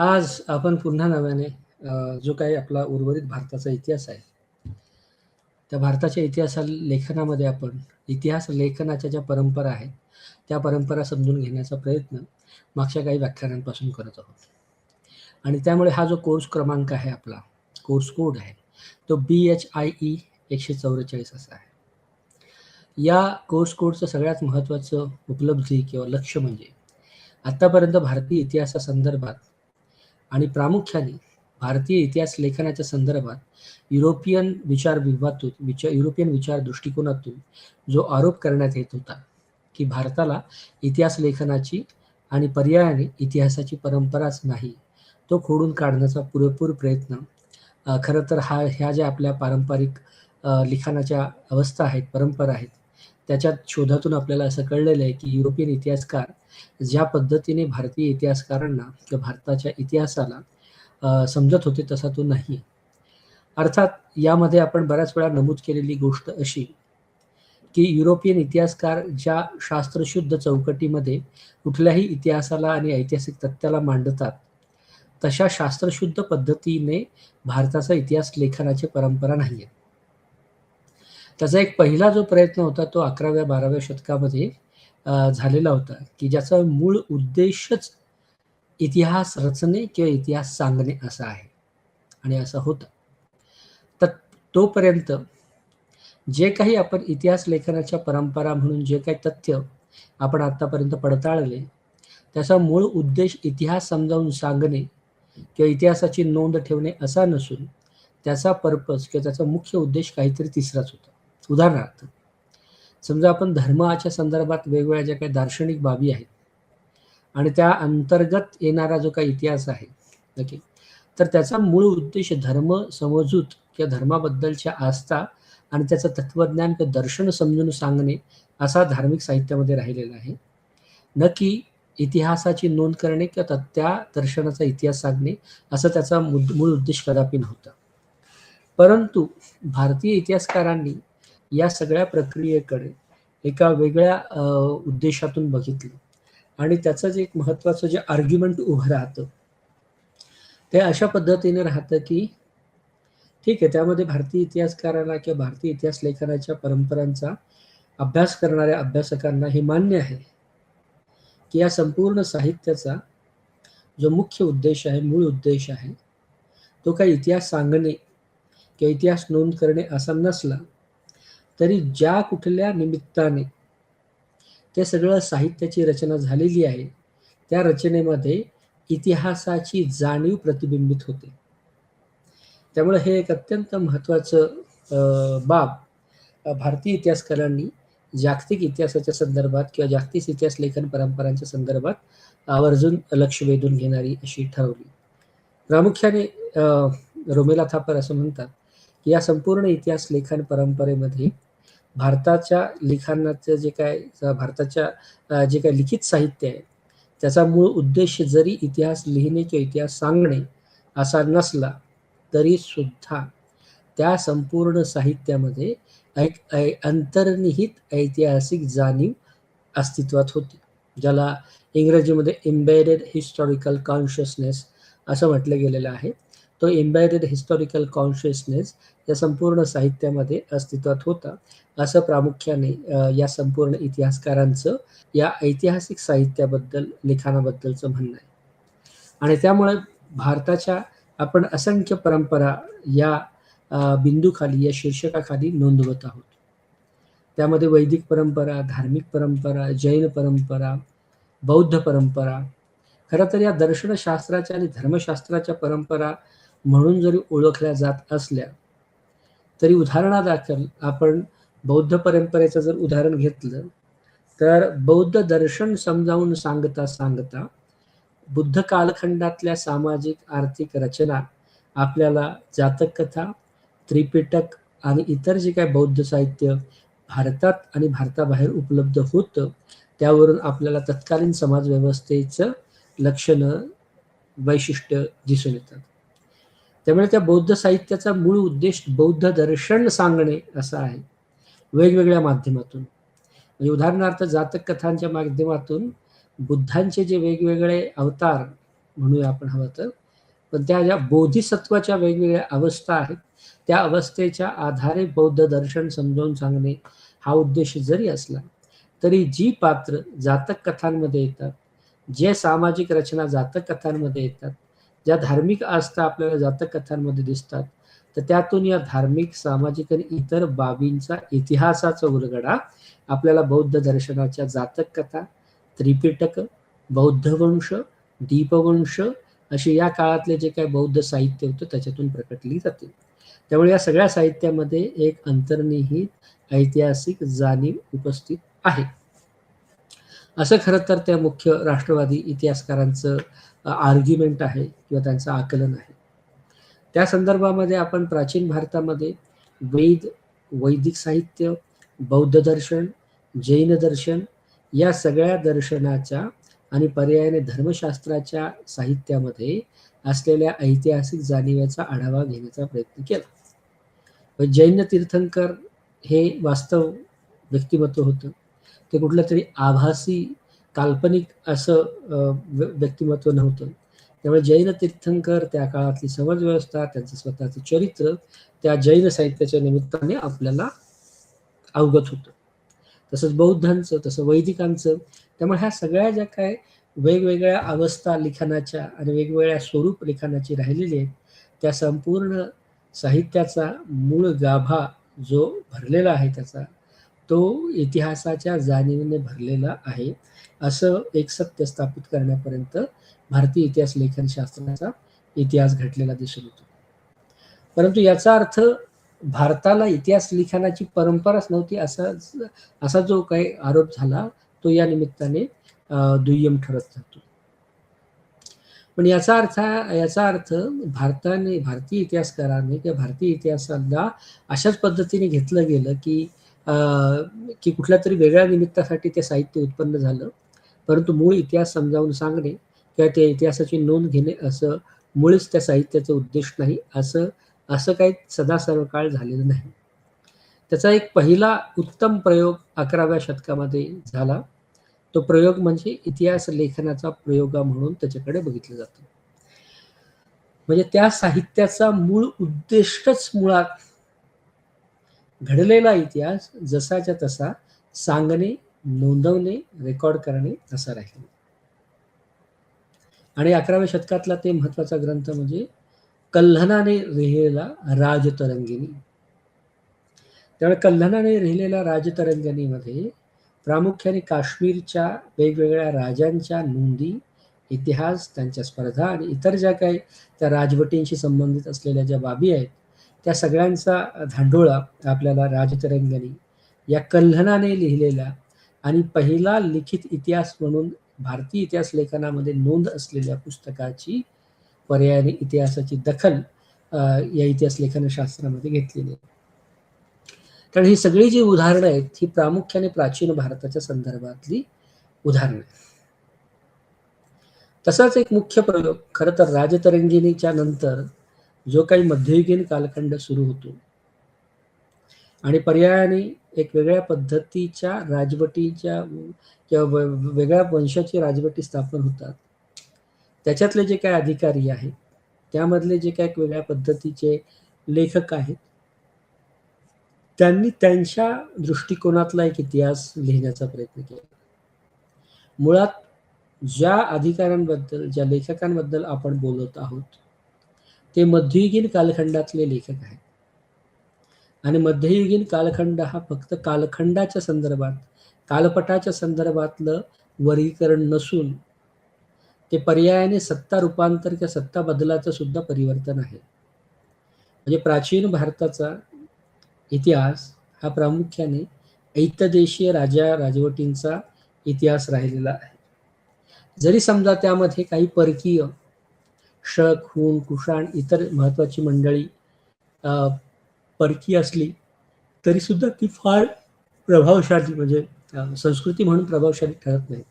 आज आपण पुन्हा नव्याने जो काही आपला उर्वरित भारताचा इतिहास आहे, त्या भारताच्या लेखनामध्ये आपण इतिहास लेखनाच्या ज्या परंपरा आहेत, त्या परंपरा समजून घेण्याचा प्रयत्न मागच्या काही व्याख्यानांपासून करत आहोत. आणि त्यामुळे हा जो कोर्स क्रमांक आहे आपला, कोर्स कोड आहे, तो BHIE 144 असा आहे. या कोर्स कोडचं सगळ्यात महत्त्वाचं उपलब्धी किंवा लक्ष्य म्हणजे आत्तापर्यंत भारतीय इतिहासासंदर्भात आणि प्रामुख्याने भारतीय इतिहास लेखनाच्या संदर्भात युरोपियन विचार दृष्टिकोनातून जो आरोप करण्यात येत होता की भारताला इतिहास लेखनाची आणि पर्यायाने इतिहासाची परंपराच नाही, तो खोडून काढण्याचा पुरेपूर प्रयत्न खरं तर ह्या ज्या आपल्या पारंपरिक लिखाणाच्या अवस्था आहेत, परंपरा आहेत, त्याच्या शोधातून आपल्याला असं कळलेलं आहे की युरोपियन इतिहासकार ज्या पद्धतीने भारतीय इतिहासकारांना किंवा भारताच्या इतिहासाला समजत होते तसा तो नाही. अर्थात यामध्ये आपण बऱ्याच वेळा नमूद केलेली गोष्ट अशी की युरोपियन इतिहासकार ज्या शास्त्रशुद्ध चौकटीमध्ये कुठल्याही इतिहासाला आणि ऐतिहासिक तथ्याला मांडतात, तशा शास्त्रशुद्ध पद्धतीने भारताचा इतिहास लेखनाची परंपरा नाहीये. त्याचा एक पहिला जो प्रयत्न होता तो 11व्या-12व्या शतकामध्ये झालेला होता की ज्याचा मूळ उद्देशच इतिहास रचणे किंवा इतिहास सांगणे असा आहे आणि असा होता. तर तोपर्यंत जे काही आपण इतिहास लेखनाच्या परंपरा म्हणून जे काही तथ्य आपण आतापर्यंत पडताळले, त्याचा मूळ उद्देश इतिहास समजावून सांगणे किंवा इतिहासाची नोंद ठेवणे असा नसून त्याचा पर्पज किंवा त्याचा मुख्य उद्देश काहीतरी तिसराच होता. उदाहरणार्थ, समजा आपण धर्माच्या संदर्भात वेगवेगळ्या ज्या काही दार्शनिक बाबी आहेत आणि त्या अंतर्गत येणारा जो काही इतिहास आहे, ओके, तर त्याचा मूळ उद्देश धर्म समजूत किंवा धर्माबद्दलच्या आस्था आणि त्याचं तत्वज्ञान किंवा दर्शन समजून सांगणे असा धार्मिक साहित्यामध्ये राहिलेला आहे, न की इतिहासाची नोंद करणे किंवा त्या दर्शनाचा इतिहास सांगणे असं त्याचा मूळ उद्देश कदापि नव्हता. परंतु भारतीय इतिहासकारांनी या सगळ्या प्रक्रियेकडे एका वेगळ्या उद्देशातून बघितलं आणि त्याचं जे एक महत्त्वाचं जे आर्ग्युमेंट उभं राहतं ते अशा पद्धतीने राहतं की ठीक आहे, त्यामध्ये भारतीय इतिहासकारांना किंवा भारतीय इतिहास लेखनाच्या परंपरांचा अभ्यास करणाऱ्या अभ्यासकांना हे मान्य आहे की या संपूर्ण साहित्याचा जो मुख्य उद्देश आहे, मूळ उद्देश आहे, तो काही इतिहास सांगणे किंवा इतिहास नोंद करणे असा नसला तरी ज्या कुठल्या निमित्ताने ते सगळं साहित्याची रचना झालेली आहे, त्या रचनेमध्ये इतिहासाची जाणीव प्रतिबिंबित होते. त्यामुळे हे एक अत्यंत महत्त्वाचं बाब भारतीय इतिहासकारांनी जागतिक इतिहासाच्या संदर्भात किंवा जागतिक इतिहास लेखन परंपरांच्या संदर्भात आवर्जून लक्ष वेधून घेणारी अशी ठरवली. प्रामुख्याने रोमेला थापर असं म्हणतात की या संपूर्ण इतिहास लेखन परंपरेमध्ये भारताच्या लिखाणाचं जे काय जे काही लिखित साहित्य आहे, त्याचा मूळ उद्देश जरी इतिहास लिहिणे किंवा इतिहास सांगणे असा नसला तरी सुद्धा त्या संपूर्ण साहित्यामध्ये एक अंतर्निहित ऐतिहासिक जाणीव अस्तित्वात होती, ज्याला इंग्रजीमध्ये एम्बेडेड हिस्टॉरिकल कॉन्शियसनेस असं म्हटलं गेलेलं आहे. तो एम्बेडेड हिस्टॉरिकल कॉन्शियसनेस या संपूर्ण साहित्यामध्ये अस्तित्वात होता, असं प्रामुख्याने या संपूर्ण इतिहासकारांचं या ऐतिहासिक साहित्याबद्दल लिखाणाबद्दलचं म्हणणं आहे. आणि त्यामुळे भारताच्या आपण असंख्य परंपरा या बिंदूखाली, या शीर्षकाखाली नोंदवत आहोत. त्यामध्ये वैदिक परंपरा, धार्मिक परंपरा, जैन परंपरा, बौद्ध परंपरा, खरं तर या दर्शनशास्त्राच्या आणि धर्मशास्त्राच्या परंपरा म्हणून जरी ओळखल्या जात असल्या तरी उदाहरणादाखल आपण बौद्ध परंपरेचं जर उदाहरण घेतलं तर बौद्ध दर्शन समजावून सांगता सांगता बुद्ध कालखंडातल्या सामाजिक आर्थिक रचना आपल्याला जातक कथा, त्रिपिटक आणि इतर जे काही बौद्ध साहित्य भारतात आणि भारताबाहेर उपलब्ध होतं त्यावरून आपल्याला तत्कालीन समाज व्यवस्थेचं लक्षणं, वैशिष्ट्य दिसून येतात. त्यामुळे त्या बौद्ध साहित्याचा मूळ उद्देश बौद्ध दर्शन सांगणे असा आहे, वेगवेगळ्या माध्यमातून. म्हणजे उदाहरणार्थ जातक कथांच्या माध्यमातून बुद्धांचे जे वेगवेगळे अवतार म्हणूया आपण हवं तर. पण त्या ज्या बोधिसत्वाच्या वेगवेगळ्या अवस्था आहेत, त्या अवस्थेच्या आधारे बौद्ध दर्शन समजावून सांगणे हा उद्देश जरी असला, तरी जी पात्र जातक कथांमध्ये येतात, जे सामाजिक रचना जातक कथांमध्ये येतात, ज्या धार्मिक आस्था आपल्याला जातक कथांमध्ये दिसतात, तर त्यातून या धार्मिक, सामाजिक आणि इतर बाबींचा इतिहासाचा उलगडा आपल्याला बौद्ध दर्शनाच्या जातक कथा, त्रिपिटक, बौद्धवंश, दीपवंश अशी या काळातले जे काही बौद्ध साहित्य होतं त्याच्यातून प्रकटली जाते. त्यामुळे या सगळ्या साहित्यामध्ये एक अंतर्निहित ऐतिहासिक जाणीव उपस्थित आहे. असं खरं तर त्या मुख्य राष्ट्रवादी इतिहासकारांचं आर्ग्युमेंट आहे किंवा त्यांचं आकलन आहे. त्या संदर्भामध्ये आपण प्राचीन भारतामध्ये वेद, वैदिक साहित्य, बौद्ध दर्शन, जैन दर्शन या सगळ्या दर्शनाच्या आणि पर्यायाने धर्मशास्त्राच्या साहित्यामध्ये असलेल्या ऐतिहासिक जाणिवेचा आढावा घेण्याचा प्रयत्न केला. जैन तीर्थंकर हे वास्तव व्यक्तिमत्व होतं. ते कुठलं तरी आभासी, काल्पनिक असं व्यक्तिमत्व नव्हतं. त्यामुळे जैन तीर्थंकर, त्या काळातली समाज व्यवस्था, त्यांचं स्वतःचं चरित्र त्या जैन साहित्याच्या निमित्ताने आपल्याला अवगत होतं. तसंच बौद्धांचं, तसं वैदिकांचं. त्यामुळे ह्या सगळ्या ज्या काय वेगवेगळ्या अवस्था लिखाणाच्या आणि वेगवेगळ्या स्वरूप लिखाणाची राहिलेली आहेत, त्या संपूर्ण साहित्याचा मूळ गाभा जो भरलेला आहे त्याचा, तो इतिहासाच्या जाणीवेने भरलेला आहे, असं एक सत्य स्थापित करण्यापर्यंत भारतीय इतिहास लेखनशास्त्राचा इतिहास घडलेला दिसून येतो. परंतु याचा अर्थ भारताला इतिहास लिखाणाची परंपराच नव्हती असा जो काही आरोप झाला तो या निमित्ताने दुय्यम ठरत जातो. पण याचा अर्थ भारतीय इतिहासकारांनी किंवा भारतीय इतिहासाला अशाच पद्धतीने घेतलं गेलं की कुठल्या तरी वेगळ्या निमित्तासाठी ते साहित्य उत्पन्न झालं, परंतु मूळ इतिहास समजावून सांगणे किंवा त्या इतिहासाची नोंद घेणे असं मुळीच त्या साहित्याचा उद्देश नाही, असं काही सदा सर्व काळ झालेलं नाही. त्याचा एक पहिला उत्तम प्रयोग 11व्या शतकामध्ये झाला. तो प्रयोग म्हणजे इतिहास लेखनाचा प्रयोग म्हणून त्याच्याकडे बघितलं जातं. म्हणजे त्या साहित्याचा मूळ उद्दिष्टच मुळात घडलेला इतिहास जसाच्या तसा सांगणे, नोंदवणे, रेकॉर्ड करणे असा राहिला. आणि 11व्या शतकातला ते महत्वाचा ग्रंथ म्हणजे कल्हणाने लिहिलेला राजतरंगिणी. त्यामुळे कल्हणाने लिहिलेल्या राजतरंगिणीमध्ये प्रामुख्याने काश्मीरच्या वेगवेगळ्या राजांच्या नोंदी, इतिहास, त्यांच्या स्पर्धा आणि इतर ज्या काही त्या राजवटींशी संबंधित असलेल्या ज्या बाबी आहेत, त्या सगळ्यांचा धांडोळा आपल्याला राजतरंगिणी या कल्हणाने लिहिलेल्या आणि पहिला लिखित इतिहास म्हणून भारतीय इतिहास लेखनामध्ये नोंद असलेल्या पुस्तकाची पर्यायाने इतिहासाची दखल या इतिहास लेखनशास्त्रामध्ये घेतलेली आहे. कारण ही सगळी जी उदाहरणं आहेत ही प्रामुख्याने प्राचीन भारताच्या संदर्भातली उदाहरणं आहेत. तसाच एक मुख्य प्रयोग खरं तर राजतरंगिणीच्या नंतर जो काही मध्ययुगीन कालखंड सुरू होतो आणि पर्यायाने एक वेगळ्या पद्धतीच्या राजवटीच्या किंवा वेगळ्या वंशाची राजवटी स्थापन होतात, त्याच्यातले जे काही अधिकारी आहेत, त्यामधले जे काही वेगळ्या पद्धतीचे लेखक आहेत, त्यांनी त्यांच्या दृष्टिकोनातला एक इतिहास लिहिण्याचा प्रयत्न केला. मुळात ज्या अधिकाऱ्यांबद्दल, ज्या लेखकांबद्दल आपण बोलत आहोत, ते मध्ययुगीन कालखंडातले लेखक आहेत. आणि मध्ययुगीन कालखंड हा फक्त कालखंडाच्या संदर्भात, कालपटाच्या संदर्भातलं वर्गीकरण नसून ते पर्यायाने सत्ता रूपांतर किंवा सत्ता बदलाचं सुद्धा परिवर्तन आहे. म्हणजे प्राचीन भारताचा इतिहास हा प्रामुख्याने ऐतदेशीय राजवटींचा इतिहास राहिलेला आहे. जरी समजा त्यामध्ये काही परकीय शक, हुन, कुषाण, इतर महत्वाची मंडळी परकीय असली तरी सुद्धा ती फार प्रभावशाली म्हणजे संस्कृती म्हणून प्रभावशाली ठरत नाहीत.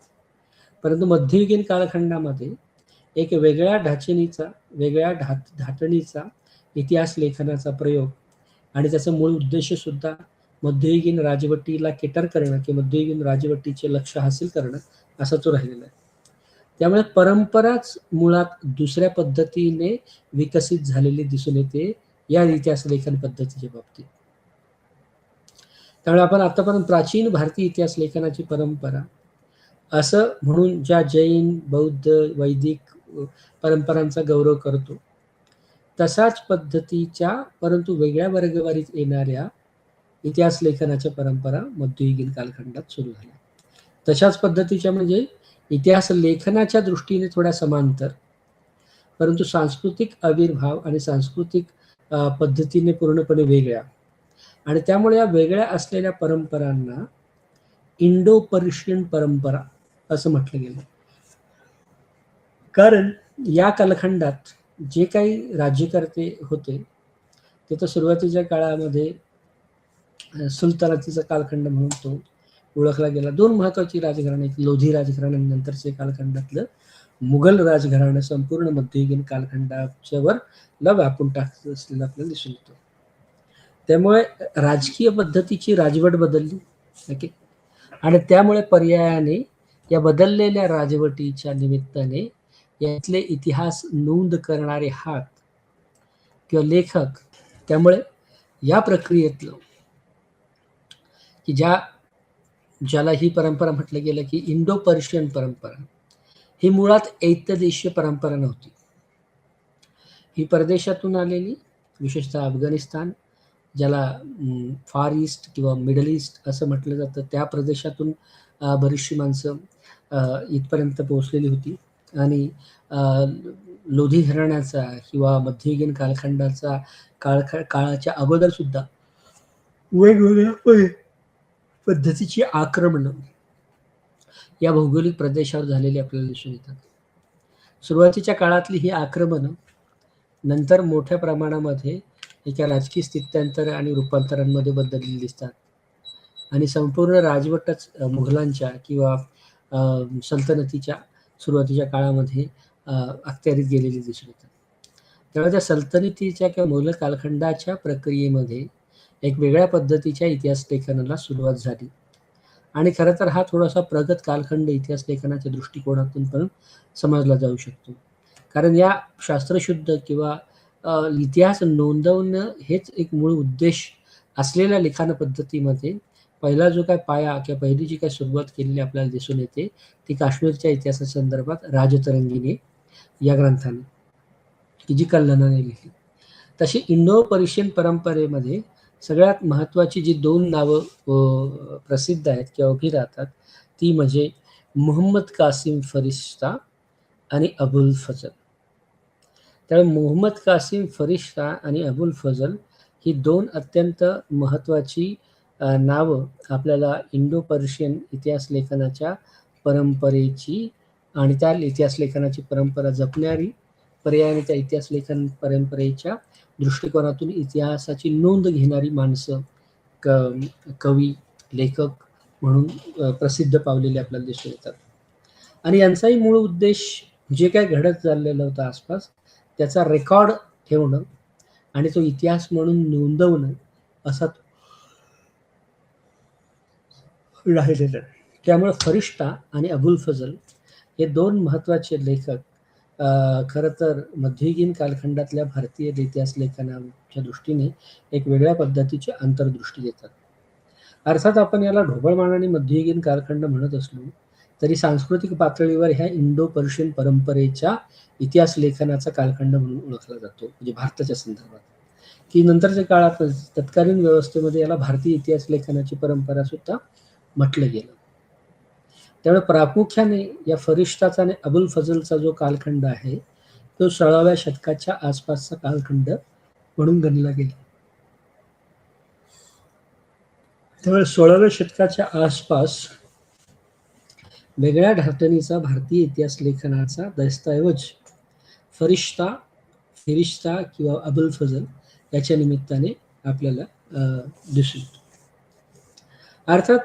परंतु मध्ययुगीन कालखंडामध्ये एक वेगळ्या ढाचणीचा, वेगळ्या धाटणीचा इतिहास लेखनाचा प्रयोग आणि त्याचं मूळ उद्देश सुद्धा मध्ययुगीन राजवटीला केटर करणं किंवा मध्ययुगीन राजवटीचे लक्ष हासिल करणं असा तो राहिलेला आहे. त्यामुळे परंपराच मुळात दुसऱ्या पद्धतीने विकसित झालेली दिसून येते या इतिहास लेखन पद्धतीच्या बाबतीत. त्यामुळे आपण आतापर्यंत प्राचीन भारतीय इतिहास लेखनाची परंपरा असं म्हणून ज्या जैन, बौद्ध, वैदिक परंपरांचा गौरव करतो, तशाच पद्धतीच्या परंतु वेगळ्या वर्गवारीत येणाऱ्या इतिहास लेखनाच्या परंपरा मध्ययुगीन कालखंडात सुरू झाल्या. तशाच पद्धतीच्या म्हणजे इतिहास लेखनाच्या दृष्टीने थोड्या समांतर, परंतु सांस्कृतिक आविर्भाव आणि सांस्कृतिक पद्धतीने पूर्णपणे वेगळ्या, आणि त्यामुळे या वेगळ्या असलेल्या परंपरांना इंडो पर्शियन परंपरा असं म्हटलं गेलं. कारण या कालखंडात जे काही राज्यकर्ते होते ते तर सुरुवातीच्या काळामध्ये सुलतानातीचा कालखंड म्हणून तो ओळखला गेला. 2 महत्वाची राजघराणे, लोधी राजघराण्यानंतरचे कालखंडातलं मुघल राजघराणं संपूर्ण मध्ययुगीन कालखंडाच्या वर व्यापून टाकत असलेलं आपल्याला दिसून येतं. त्यामुळे राजकीय पद्धतीची राजवट बदलली, ओके, आणि त्यामुळे पर्यायाने या बदललेल्या राजवटीच्या निमित्ताने यातले इतिहास नोंद करणारे हात किंवा लेखक, त्यामुळे या प्रक्रियेतलं की ज्याला ही परंपरा म्हटलं गेलं की इंडो पर्शियन परंपरा, ही मुळात ऐतदेशीय परंपरा नव्हती. ही परदेशातून आलेली, विशेषतः अफगाणिस्तान, ज्याला फार ईस्ट किंवा मिडल ईस्ट असं म्हटलं जातं, त्या प्रदेशातून बरीचशी माणसं इथपर्यंत पोहोचलेली होती. आणि लोधी घराण्याचा किंवा मध्ययुगीन कालखंडाचा काळाच्या अगोदर सुद्धा वेगवेगळ्या पद्धतीची आक्रमणं या भौगोलिक प्रदेशावर झालेली आपल्याला दिसून येतात. सुरुवातीच्या काळातली ही आक्रमणं नंतर मोठ्या प्रमाणामध्ये एका राजकीय स्थित्यांतर आणि रूपांतरांमध्ये बदललेली दिसतात, आणि संपूर्ण राजवटच मुघलांच्या किंवा सल्तनतीच्या सुरुवातीच्या काळामध्ये अखत्यारीत गेलेली दिसून येतात. त्यामुळे त्या सल्तनतीच्या किंवा मुघल कालखंडाच्या प्रक्रियेमध्ये एक वेगळ्या पद्धतीच्या इतिहास लेखनाला सुरुवात झाली, आणि खरं तर हा थोडासा प्रगत कालखंड इतिहास लेखनाच्या दृष्टिकोनातून पण समजला जाऊ शकतो. कारण या शास्त्रशुद्ध किंवा इतिहास नोंदवणं हेच एक मूळ उद्देश असलेल्या लिखाण पद्धतीमध्ये पहिला जो काय पाया किंवा पहिली जी काय सुरुवात केलेली आपल्याला दिसून येते ती काश्मीरच्या इतिहासासंदर्भात राजतरंगिणी या ग्रंथाने, की जी कल्हणाने लिहिली. तशी इंडो पर्शियन परंपरेमध्ये सगळ्यात महत्त्वाची जी 2 नावं प्रसिद्ध आहेत किंवा उभी राहतात ती म्हणजे मुहम्मद कासिम फरिश्ता आणि अबुल फजल. त्यामुळे मुहम्मद कासिम फरिश्ता आणि अबुल फजल ही 2 अत्यंत महत्त्वाची नावं आपल्याला इंडो पर्शियन इतिहास लेखनाच्या परंपरेची आणि त्या इतिहास लेखनाची परंपरा जपणारी, पर्यायाने त्या इतिहास लेखन परंपरेच्या दृष्टिकोनातून इतिहासाची नोंद घेणारी माणसं, कवी, लेखक म्हणून प्रसिद्ध पावलेले आपल्याला दिसून येतात. आणि यांचाही मूळ उद्देश जे काय घडत चाललेलं होतं आसपास त्याचा रेकॉर्ड ठेवणं आणि तो इतिहास म्हणून नोंदवणं असा राहिलेलं. त्यामुळे फरिश्ता आणि अबुल फजल हे 2 महत्त्वाचे लेखक खरं तर मध्ययुगीन कालखंडातल्या भारतीय इतिहास लेखनाच्या दृष्टीने एक वेगळ्या पद्धतीची अंतर्दृष्टी देतात. अर्थात आपण याला ढोबळमानाने मध्ययुगीन कालखंड म्हणत असलो तरी सांस्कृतिक पातळीवर ह्या इंडो पर्शियन परंपरेच्या इतिहास लेखनाचा कालखंड म्हणून ओळखला जातो, म्हणजे भारताच्या संदर्भात, की नंतरच्या काळात तत्कालीन व्यवस्थेमध्ये याला भारतीय इतिहास लेखनाची परंपरा सुद्धा म्हटलं गेलं. त्यामुळे प्रामुख्याने या फरिश्ताचा आणि अबुल फजलचा जो कालखंड आहे तो 16व्या शतकाच्या आसपासचा कालखंड म्हणून गणला गेला. त्यामुळे 16व्या शतकाच्या आसपास वेगळ्या धाटणीचा भारतीय इतिहास लेखनाचा दस्तऐवज फिरिश्ता किंवा अबुल फजल याच्या निमित्ताने आपल्याला दिसून येतो. अर्थात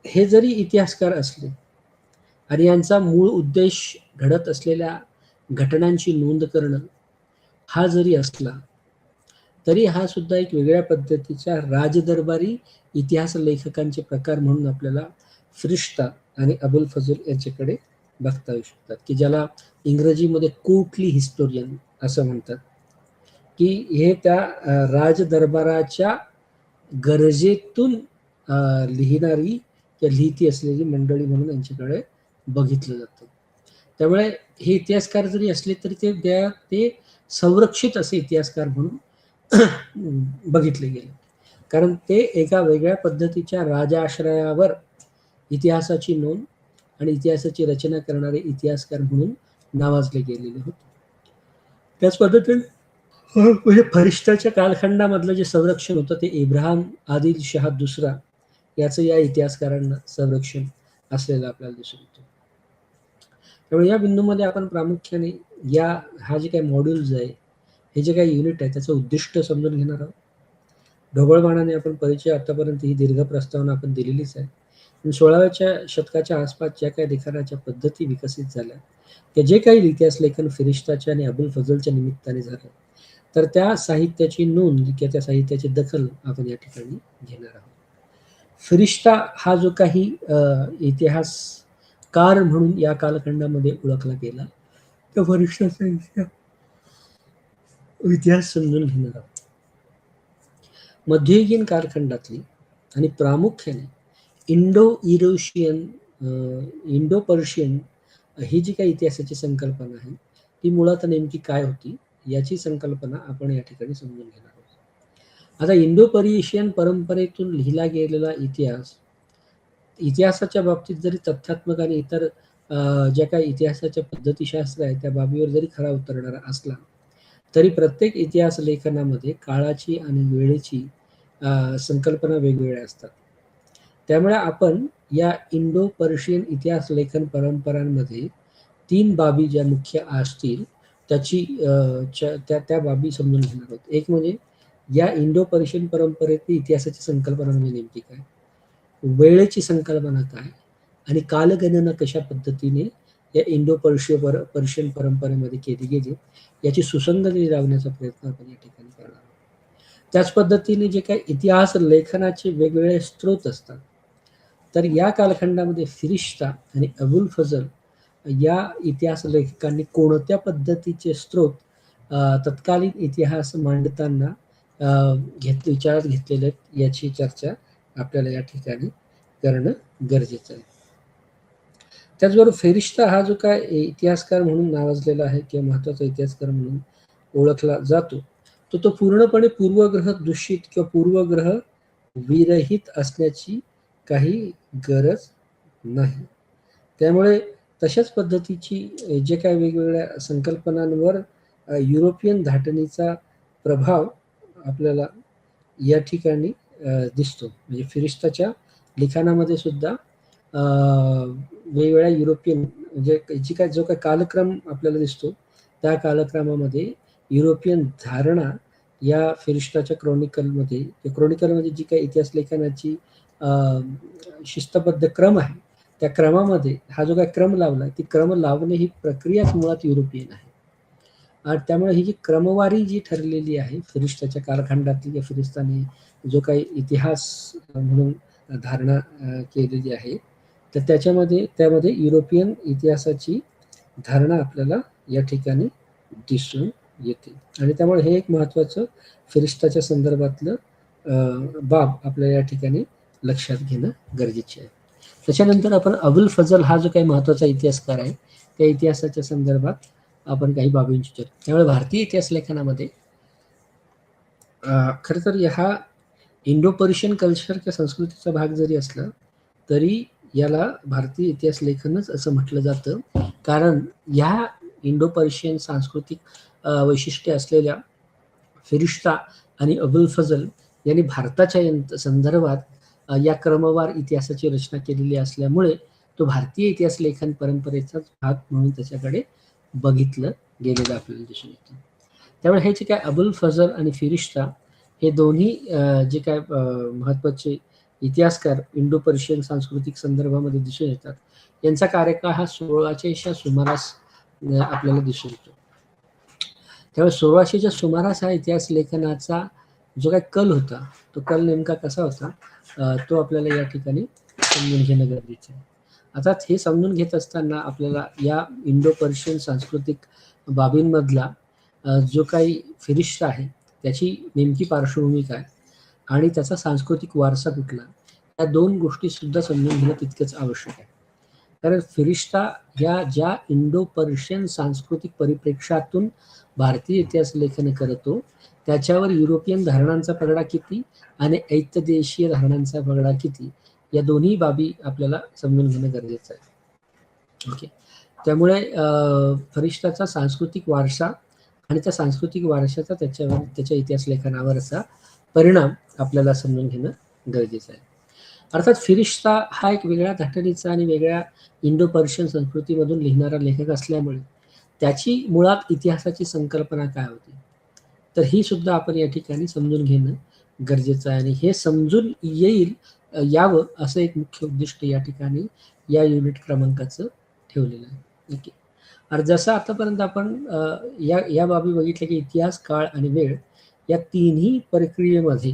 हे जरी इतिहासकार असले आणि यांचा मूळ उद्देश घडत असलेल्या घटनांची नोंद करणं हा जरी असला तरी हा सुद्धा एक वेगळ्या पद्धतीच्या राजदरबारी इतिहास लेखकांचे प्रकार म्हणून आपल्याला फरिश्ता आणि अबुल फजल यांच्याकडे बघता येऊ शकतात, की ज्याला इंग्रजीमध्ये कोर्टली हिस्टोरियन असं म्हणतात, की हे त्या राजदरबाराच्या गरजेतून लिहिणारी किंवा लिहिती असलेली मंडळी म्हणून यांच्याकडे बघितलं जातं. त्यामुळे हे इतिहासकार जरी असले तरी ते संरक्षित असे इतिहासकार म्हणून बघितले गेले, कारण ते एका वेगळ्या पद्धतीच्या राजाश्रयावर इतिहासाची नोंद आणि इतिहासाची रचना करणारे इतिहासकार म्हणून नावाजले गेलेले होते. त्याच पद्धतीने म्हणजे फरिश्ताच्या कालखंडामधलं जे संरक्षण होतं ते इब्राहिम आदिल शहा दुसरा याचं या इतिहासकारांना संरक्षण असलेलं आपल्याला दिसून येतं. त्यामुळे या बिंदूमध्ये आपण प्रामुख्याने हा जे काही मॉड्यूल्स आहे, हे जे काही युनिट आहे त्याचं उद्दिष्ट समजून घेणार आहोत. ढोबळमानाने आपण परिचय आतापर्यंत ही दीर्घ प्रस्तावना आपण दिलेलीच आहे. 16व्या शतकाच्या आसपास ज्या काही लिखाणाच्या पद्धती विकसित झाल्या, ते जे काही इतिहास लेखन फिरिश्ताच्या आणि अबुल फजलच्या निमित्ताने झालं, तर त्या साहित्याची नोंद किंवा त्या साहित्याची दखल आपण या ठिकाणी घेणार आहोत. फिरिश्ता हा जो काही इतिहासकार म्हणून या कालखंडामध्ये ओळखला गेला, त्या फरिश्ताचा इतिहास समजून घेणार आहोत. मध्ययुगीन कालखंडातली आणि प्रामुख्याने इंडो पर्शियन ही जी काही इतिहासाची संकल्पना आहे, ती मुळात नेमकी काय होती याची संकल्पना आपण या ठिकाणी समजून घेणार आहोत. आता इंडो पर्शियन परंपरेतून लिहिला गेलेला इतिहासाच्या बाबतीत जरी तथ्यात्मक आणि इतर ज्या काही इतिहासाच्या पद्धतीशास्त्र आहे त्या बाबीवर जरी खरा उतरणारा असला, तरी प्रत्येक इतिहास लेखनामध्ये काळाची आणि वेळेची संकल्पना वेगवेगळ्या असतात. त्यामुळे आपण या इंडो पर्शियन इतिहास लेखन परंपरांमध्ये 3 बाबी ज्या मुख्य असतील त्याची त्या बाबी समजून घेणार आहोत. एक म्हणजे या इंडो पर्शियन परंपरेतील इतिहासाची संकल्पना म्हणजे नेमकी काय, वेळेची संकल्पना काय आणि कालगणना कशा पद्धतीने या इंडो पर्शियन परंपरेमध्ये केली गेली याची सुसंगती लावण्याचा प्रयत्न आपण या ठिकाणी करणार आहोत. त्याच पद्धतीने जे काही इतिहास लेखनाचे वेगवेगळे स्रोत असतात, तर या कालखंडामध्ये फिरिश्ता आणि अबुल फजल या इतिहास लेखकांनी कोणत्या पद्धतीचे स्रोत तत्कालीन इतिहास मांडताना विचारात घेतलेले आहेत याची चर्चा आपल्याला या ठिकाणी करणं गरजेचं आहे. त्याचबरोबर फिरिश्ता हा जो काय इतिहासकार म्हणून नावाजलेला आहे किंवा महत्त्वाचा इतिहासकार म्हणून ओळखला जातो, तो पूर्णपणे पूर्वग्रह दूषित किंवा पूर्वग्रह विरहित असण्याची काही गरज नाही. त्यामुळे तशाच पद्धतीची जे काही वेगवेगळ्या संकल्पनांवर युरोपियन धाटणीचा प्रभाव आपल्याला या ठिकाणी दिसतो. म्हणजे फिरिश्ताच्या लिखाणामध्ये सुद्धा वेगवेगळ्या युरोपियन म्हणजे जो काही कालक्रम आपल्याला दिसतो, त्या कालक्रमामध्ये युरोपियन धारणा या फिरिश्ताच्या क्रॉनिकलमध्ये जी काही इतिहास लेखनाची शिस्तबद्ध क्रम आहे, त्या क्रमामध्ये हा जो काही क्रम लावला, ती क्रम लावणे ही प्रक्रियाच मुळात युरोपियन आहे. आणि त्यामुळे ही जी क्रमवारी जी ठरलेली आहे फिरिश्ताच्या कालखंडातली, फिरिस्ताने जो काही इतिहास म्हणून धारणा केलेली आहे, तर त्यामध्ये युरोपियन इतिहासाची धारणा आपल्याला या ठिकाणी दिसून येते. आणि त्यामुळे हे एक महत्त्वाचं फिरिश्ताच्या संदर्भातलं बाब आपल्याला या ठिकाणी लक्षात घेणं गरजेचे आहे. त्याच्यानंतर आपण अबुल फजल हा जो काही महत्त्वाचा इतिहासकार आहे, त्या इतिहासाच्या संदर्भात आपण काही बाबींची चर्चा. त्यामुळे भारतीय इतिहास लेखनामध्ये खरं तर हा इंडो पर्शियन कल्चर किंवा संस्कृतीचा भाग जरी असला तरी याला भारतीय इतिहास लेखनच असं म्हटलं जातं, कारण या इंडो पर्शियन सांस्कृतिक वैशिष्ट्ये असलेल्या फिरिश्ता आणि अबुल फजल यांनी भारताच्या संदर्भात या क्रमवार इतिहासाची रचना केलेली असल्यामुळे तो भारतीय इतिहास लेखन परंपरेचाच भाग म्हणून त्याच्याकडे बघितलं गेलेलं आपल्याला दिसून येतं. त्यामुळे हे जे काय अबुल फजल आणि फिरिश्ता हे दोन्ही जे काय महत्त्वाचे इतिहासकार इंडो पर्शियन सांस्कृतिक संदर्भामध्ये दिसून येतात, यांचा कार्यकाळ हा 1600च्या सुमारास आपल्याला दिसून येतो. त्यामुळे 1600च्या सुमारास हा इतिहास लेखनाचा जो काही कल होता, तो कल नेमका कसा होता तो आपल्याला या ठिकाणी समजून घेणं गरजेचं आहे. आता हे समजून घेत असताना आपल्याला या इंडो पर्शियन सांस्कृतिक बाबींमधला जो काही फिरिष्ट आहे त्याची नेमकी पार्श्वभूमी काय आणि त्याचा सांस्कृतिक वारसा कुठला, या दोन गोष्टी सुद्धा समजून घेणं तितकंच आवश्यक आहे. कारण फिरिष्ता या ज्या इंडो पर्शियन सांस्कृतिक परिप्रेक्ष्यातून भारतीय इतिहास लेखन करतो त्याच्यावर युरोपियन धारणांचा पगडा किती आणि ऐत्यदेशीय धारणांचा पगडा किती, या दोन्ही बाबी आपल्याला समजून घेणं गरजेचं आहे. ओके, त्यामुळे फरिष्ताचा सांस्कृतिक वारसा आणि त्या सांस्कृतिक वारशाचा त्याच्यावर त्याच्या इतिहास लेखनावर असा परिणाम आपल्याला समजून घेणं गरजेचं आहे. अर्थात फिरिष्ता हा एक वेगळ्या धाटणीचा आणि वेगळ्या इंडो पर्शियन संस्कृतीमधून लिहिणारा लेखक असल्यामुळे त्याची मुळात इतिहासाची संकल्पना काय होती, तर ही सुद्धा आपण या ठिकाणी समजून घेणं गरजेचं आहे. आणि हे समजून यावं असं एक मुख्य उद्दिष्ट या ठिकाणी या युनिट क्रमांकाचं ठेवलेलं आहे. ओके, आणि जसं आतापर्यंत आपण या बाबी बघितल्या की इतिहास, काळ आणि वेळ या तिन्ही प्रक्रियेमध्ये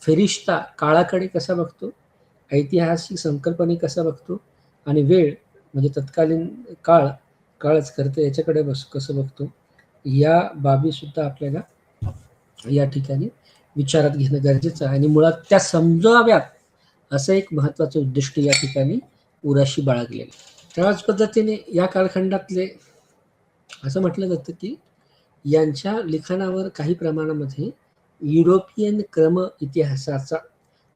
फिरिष्ता काळाकडे कसा बघतो, ऐतिहासिक संकल्पने कसा बघतो आणि वेळ म्हणजे तत्कालीन काळच करते याच्याकडे कसं बघतो, या बाबी सुद्धा आपल्याला या ठिकाणी विचारात घेणं गरजेचं आहे. आणि मुळात त्या समजाव्यात असं एक महत्वाचं उद्दिष्ट या ठिकाणी उराशी बाळगलेलं. त्याच पद्धतीने या कालखंडातले असं म्हटलं जातं की यांच्या लिखाणावर काही प्रमाणामध्ये युरोपियन क्रम इतिहासाचा,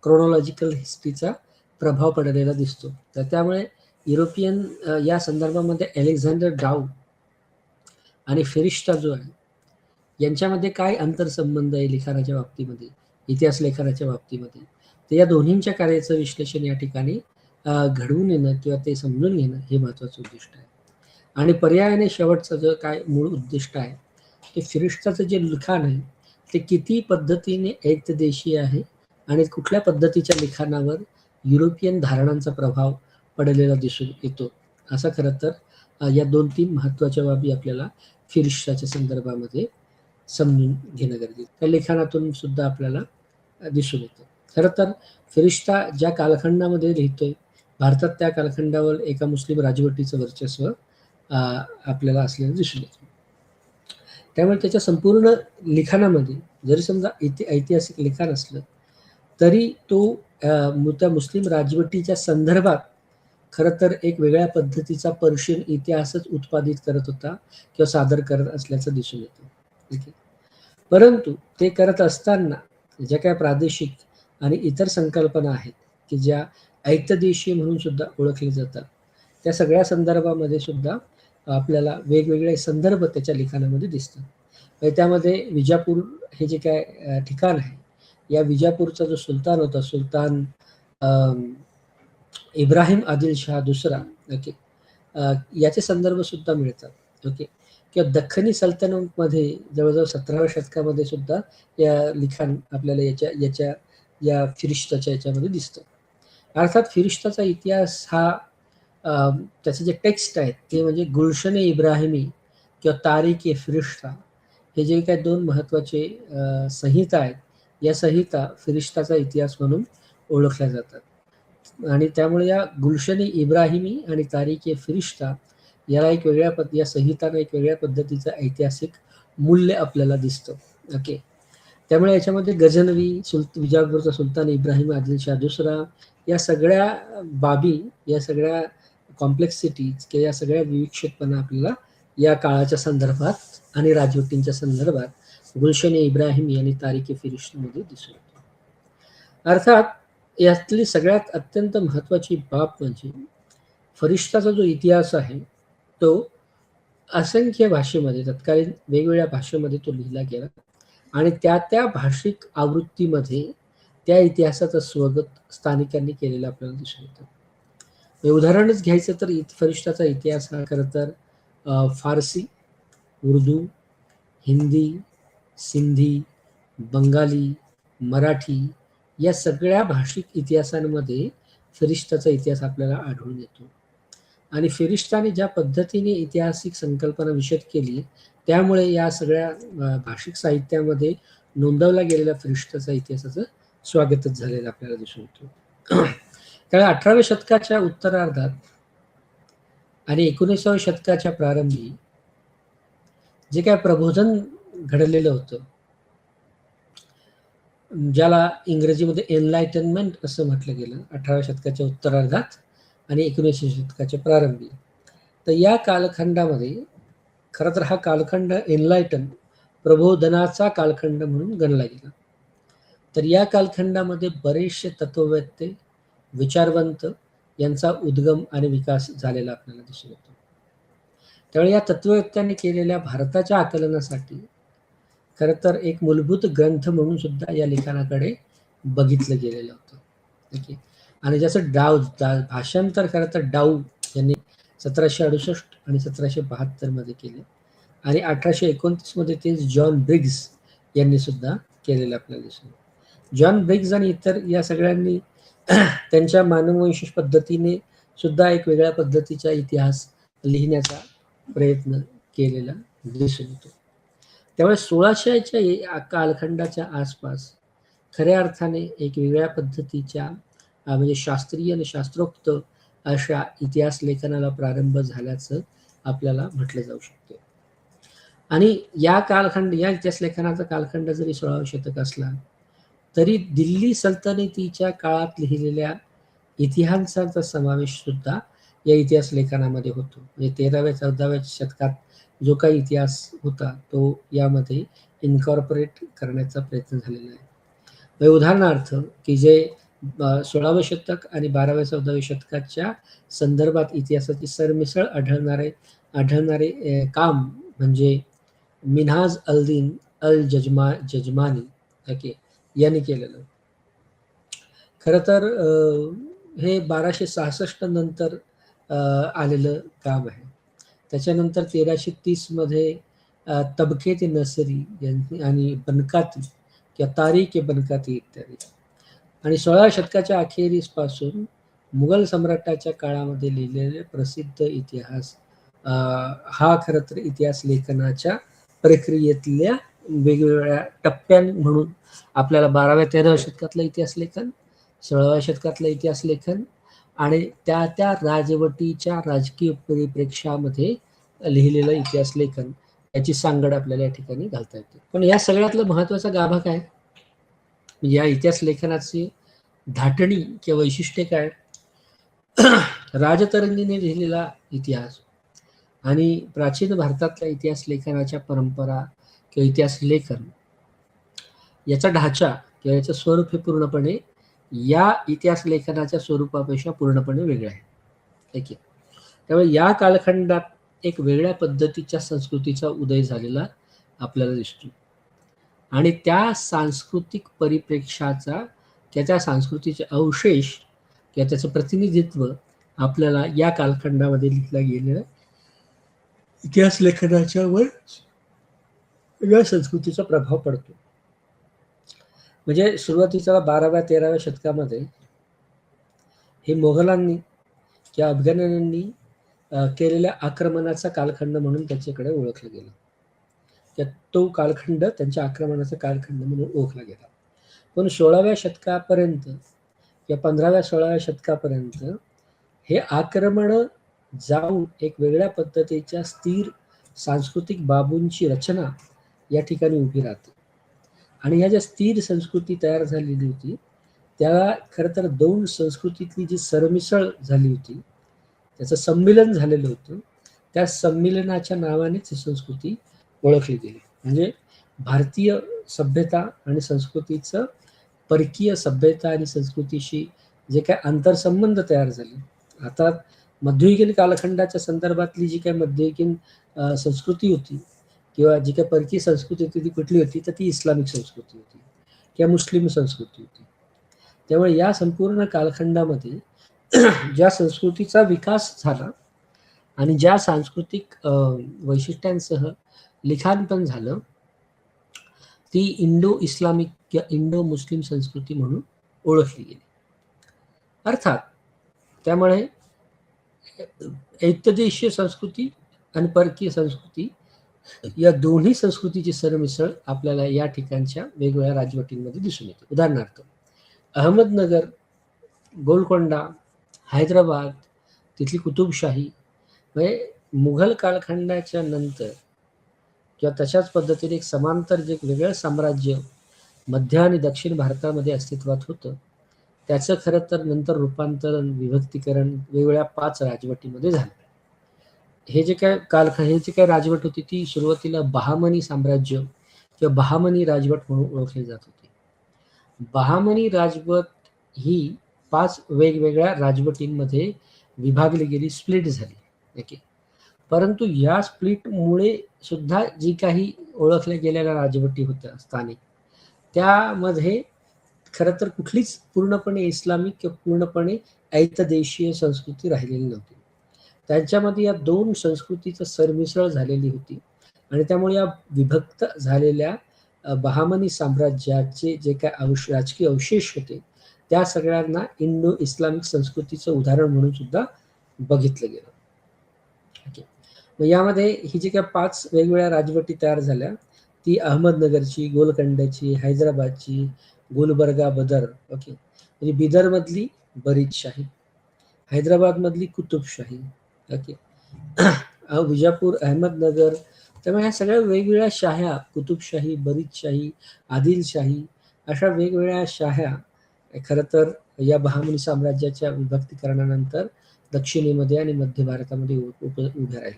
क्रोनॉलॉजिकल हिस्ट्रीचा प्रभाव पडलेला दिसतो. तर त्यामुळे युरोपियन या संदर्भामध्ये अलेक्झांडर डाऊ आणि फिरिष्ता जो आहे यांच्यामध्ये काय अंतरसंबंध आहे लिखाणाच्या बाबतीमध्ये, इतिहास लेखनाच्या बाबतीमध्ये, तर या दोन्हींच्या कार्याचं विश्लेषण या ठिकाणी घडवून येणं किंवा ते समजून घेणं हे महत्त्वाचं उद्दिष्ट आहे. आणि पर्यायाने शेवटचं जो काय मूळ उद्दिष्ट आहे ते फिरिष्ताचं जे लिखाण आहे ते किती पद्धतीने ऐत्यदेशीय आहे आणि कुठल्या पद्धतीच्या लिखाणावर युरोपियन धारणांचा प्रभाव पडलेला दिसून येतो, असं खरं तर या 2-3 महत्त्वाच्या बाबी आपल्याला फिरिष्ताच्या संदर्भामध्ये समजून घेणं गरजेचं. त्या लेखनातून सुद्धा आपल्याला दिसून येतं. खरं तर फिरिष्ता ज्या कालखंडामध्ये लिहितोय भारतात त्या कालखंडावर एका मुस्लिम राजवटीचं वर्चस्व आपल्याला असलेलं दिसून येतं. त्यामुळे त्याच्या संपूर्ण लिखाणामध्ये जरी समजा ऐतिहासिक लिखाण असलं तरी तो त्या मुस्लिम राजवटीच्या संदर्भात खरं तर एक वेगळ्या पद्धतीचा पर्शियन इतिहासच उत्पादित करत होता किंवा सादर करत असल्याचं दिसून येतं. ठीक आहे, परंतु ते करत असताना ज्या काही प्रादेशिक आणि इतर संकल्पना आहेत की ज्या ऐत्यदेशीय म्हणून सुद्धा ओळखले जातात, त्या सगळ्या संदर्भामध्ये सुद्धा आपल्याला वेगवेगळे संदर्भ त्याच्या लिखाणामध्ये दिसतात. त्यामध्ये विजापूर हे जे काय ठिकाण आहे, या विजापूरचा जो सुलतान होता, सुलतान इब्राहिम आदिलशाह दुसरा, ओके, याचे संदर्भ सुद्धा मिळतात. ओके, किंवा दख्खनी सल्तनतमध्ये जवळजवळ 17व्या शतकामध्ये सुद्धा या लिखाण आपल्याला या फिरिष्ताच्या याच्यामध्ये दिसतं. अर्थात फिरिष्ताचा इतिहास हा त्याचे जे टेक्स्ट आहेत ते म्हणजे गुलशन इब्राहिमी किंवा तारीख ए फिरिष्ता हे जे काही 2 महत्त्वाचे संहिता आहेत, या संहिता फिरिष्ताचा इतिहास म्हणून ओळखल्या जातात. आणि त्यामुळे या गुलशनी इब्राहिमी आणि तारीख ए फिरिष्ता याला एक या संहिताला एक वेगळ्या पद्धतीचं ऐतिहासिक मूल्य आपल्याला दिसतं. ओके, त्यामुळे याच्यामध्ये गझनवी, विजापूरचा सुलतान इब्राहिम आदिलशाह दुसरा, या सगळ्या बाबी, या सगळ्या कॉम्प्लेक्सिटीज किंवा या सगळ्या विविक्षितपणा आपल्याला या काळाच्या संदर्भात आणि राजवटींच्या संदर्भात गुलशन इब्राहिमी आणि तारीख ए फिरिष्तामध्ये दिसून येतो. अर्थात यातली सगळ्यात अत्यंत महत्त्वाची बाब म्हणजे फरिष्ताचा जो इतिहास आहे तो असंख्य भाषेमध्ये, तत्कालीन वेगवेगळ्या भाषेमध्ये तो लिहिला गेला आणि त्या भाषिक आवृत्तीमध्ये त्या इतिहासाचं स्वगत स्थानिकांनी केलेलं आपल्याला दिसून येतं. उदाहरणच घ्यायचं तर फरिष्ताचा इतिहास हा खरं तर फारसी, उर्दू, हिंदी, सिंधी, बंगाली, मराठी या सगळ्या भाषिक इतिहासांमध्ये फिरिष्ताचा इतिहास आपल्याला आढळून येतो. आणि फिरिष्ताने ज्या पद्धतीने ऐतिहासिक संकल्पना विशद केली त्यामुळे या सगळ्या भाषिक साहित्यामध्ये नोंदवला गेलेल्या फिरिष्ताचा इतिहासाचं स्वागतच झालेलं आपल्याला दिसून येतो. त्यामुळे 18व्या शतकाच्या उत्तरार्धात आणि 19व्या शतकाच्या प्रारंभी जे काय प्रबोधन घडलेलं होतं, ज्याला इंग्रजीमध्ये एनलायटनमेंट असं म्हटलं गेलं, 18व्या शतकाच्या उत्तरार्धात आणि 19व्या शतकाच्या प्रारंभी. तर या कालखंडामध्ये खरं तर हा कालखंड प्रबोधनाचा कालखंड म्हणून गणला गेला. तर या कालखंडामध्ये बरेचसे तत्ववेत्ते, विचारवंत यांचा उद्गम आणि विकास झालेला आपल्याला दिसून येतो. त्यामुळे या तत्ववेत्त्यांनी केलेल्या भारताच्या आकलनासाठी खरं तर एक मूलभूत ग्रंथ म्हणून सुद्धा या लिखाणाकडे बघितलं गेलेलं होतं. ठीक आहे. आणि ज्याचं भाषांतर खरं तर डाऊ यांनी 1768 आणि 1772 मध्ये केले आणि 1829 मध्ये तेच जॉन ब्रिग्स यांनी सुद्धा केलेलं आपल्याला दिसून. जॉन ब्रिग्स आणि इतर या सगळ्यांनी त्यांच्या मानववंश पद्धतीने सुद्धा एक वेगळ्या पद्धतीचा इतिहास लिहिण्याचा प्रयत्न केलेला दिसून येतो. त्यामुळे 1600च्या कालखंडाच्या आसपास खऱ्या अर्थाने एक वेगळ्या पद्धतीच्या म्हणजे शास्त्रीय आणि शास्त्रोक्त अशा इतिहास लेखनाला प्रारंभ झाल्याचं आपल्याला म्हटलं जाऊ शकते. आणि या इतिहास लेखनाचा कालखंड जरी 16वे शतक असला तरी दिल्ली सल्तनतीच्या काळात लिहिलेल्या इतिहासाचा समावेश सुद्धा या इतिहास लेखनामध्ये होतो. म्हणजे 13व्या-14व्या शतकात जो काही इतिहास होता तो यामध्ये इन्कॉर्पोरेट करण्याचा प्रयत्न झालेला आहे. म्हणजे उदाहरणार्थ की जे 16वे शतक आणि 12व्या-14व्या शतकाच्या संदर्भात इतिहासाची सरमिसळ आढळणारे काम म्हणजे मिन्हाज अल-दीन जजमानी ओके यांनी केलेलं. खरं तर हे 1266 नंतर आलेलं काम आहे. त्याच्यानंतर 1330 मध्ये तबकेत नसरी यांनी आणि बनकाती किंवा तारीख बनकाती इत्यादी. आणि 16व्या शतकाच्या अखेरीसपासून मुघल सम्राटाच्या काळामध्ये लिहिलेले प्रसिद्ध इतिहास हा खरं तर इतिहास लेखनाच्या प्रक्रियेतल्या वेगवेगळ्या टप्प्यां म्हणून आपल्याला 12व्या-13व्या शतकातलं इतिहास लेखन, 16व्या शतकातलं इतिहास लेखन आणि त्या राजवटीच्या राजकीय परिप्रेक्ष्यामध्ये लिहिलेलं इतिहास लेखन याची सांगड आपल्याला या ठिकाणी घालता येते. पण या सगळ्यातलं महत्वाचा गाभा काय? म्हणजे या इतिहास लेखनाची धाटणी किंवा वैशिष्ट्य काय? राजतरंगीने लिहिलेला इतिहास आणि प्राचीन भारतातल्या इतिहास लेखनाच्या परंपरा किंवा इतिहास लेखन याचा ढाचा किंवा याचं स्वरूप हे पूर्णपणे या इतिहास लेखनाच्या स्वरूपापेक्षा पूर्णपणे वेगळं आहे. ठीक आहे. त्यामुळे या कालखंडात एक वेगळ्या पद्धतीच्या संस्कृतीचा उदय झालेला आपल्याला दिसतो आणि त्या सांस्कृतिक परिप्रेक्ष्याचा किंवा त्या संस्कृतीचे अवशेष किंवा त्याचं प्रतिनिधित्व आपल्याला या कालखंडामध्ये लिहिलं गेलेलं इतिहास लेखनाच्यावर या संस्कृतीचा प्रभाव पडतो. म्हणजे सुरुवातीच्या 12व्या-13व्या शतकामध्ये हे मोगलांनी किंवा अफगाण्यांनी केलेल्या आक्रमणाचा कालखंड म्हणून त्याच्याकडे ओळखलं गेलं. तो कालखंड त्यांच्या आक्रमणाचा कालखंड म्हणून ओळखला गेला. पण 16व्या शतकापर्यंत किंवा 15व्या-16व्या शतकापर्यंत हे आक्रमण जाऊन एक वेगळ्या पद्धतीच्या स्थिर सांस्कृतिक बाबूंची रचना या ठिकाणी उभी राहते. आणि ह्या ज्या स्थिर संस्कृती तयार झालेली होती त्याला खरं तर 2 संस्कृतीतली जी सरमिसळ झाली होती, त्याचं संमिलन झालेलं होतं. त्या संमिलनाच्या नावानेच ही संस्कृती ओळखली गेली. म्हणजे भारतीय सभ्यता आणि संस्कृतीचं परकीय सभ्यता आणि संस्कृतीशी जे काही आंतरसंबंध तयार झाले. आता मध्ययुगीन कालखंडाच्या संदर्भातली जी काही मध्ययुगीन संस्कृती होती किंवा जी काही परकीय संस्कृती होती ती कुठली होती? तर ती इस्लामिक संस्कृती होती किंवा मुस्लिम संस्कृती होती. त्यामुळे या संपूर्ण कालखंडामध्ये ज्या संस्कृतीचा विकास झाला आणि ज्या सांस्कृतिक वैशिष्ट्यांसह लिखाण पण झालं ती इंडो इस्लामिक किंवा इंडो मुस्लिम संस्कृती म्हणून ओळखली गेली. अर्थात त्यामुळे एकदेशीय संस्कृती आणि परकीय संस्कृती या दोन्ही संस्कृतीची सरमिसळ आपल्याला या ठिकाणच्या वेगवेगळ्या राजवटींमध्ये दिसून येते. उदाहरणार्थ अहमदनगर, गोलकोंडा, हैदराबाद, तिथली कुतुबशाही म्हणजे मुघल कालखंडाच्या नंतर किंवा तशाच पद्धतीने एक समांतर जे वेगळं साम्राज्य मध्य आणि दक्षिण भारतामध्ये अस्तित्वात होतं, त्याचं खरं तर नंतर रूपांतरण, विभक्तीकरण वेगवेगळ्या 5 राजवटीमध्ये झालं. हे जे काही राजवट होती ती सुरुवातीला बहामनी साम्राज्य किंवा बहामनी राजवट म्हणून ओळखली जात होती. बहामनी राजवट ही 5 वेगवेगळ्या राजवटींमध्ये विभागली गेली, स्प्लिट झाली. ओके. परंतु या स्प्लिटमुळे सुद्धा जी काही ओळखल्या गेलेल्या राजवटी होत्या स्थानिक, त्यामध्ये खरं तर कुठलीच पूर्णपणे इस्लामिक किंवा पूर्णपणे ऐतदेशीय संस्कृती राहिलेली नव्हती. त्यांच्यामध्ये या 2 संस्कृतीचं सरमिसळ झालेली होती आणि त्यामुळे या विभक्त झालेल्या बहामनी साम्राज्याचे जे काही राजकीय अवशेष होते, त्या सगळ्यांना इंडो इस्लामिक संस्कृतीचं उदाहरण म्हणून सुद्धा बघितलं गेलं. ओके. मग यामध्ये ही जी काही 5 वेगवेगळ्या राजवटी तयार झाल्या, ती अहमदनगरची, गोलकोंडाची, हैदराबादची, गुलबर्गा बदर, ओके. म्हणजे बिदरमधली बरीदशाही, हैदराबादमधली कुतुबशाही, ओके. विजापूर, अहमदनगर, त्यामुळे ह्या सगळ्या वेगवेगळ्या शाह्या, कुतुबशाही, बरीदशाही, आदिलशाही अशा वेगवेगळ्या शाह्या खरं तर या बहामनी साम्राज्याच्या विभक्तीकरणानंतर दक्षिणेमध्ये आणि मध्य भारतामध्ये उभ्या राहिल्या.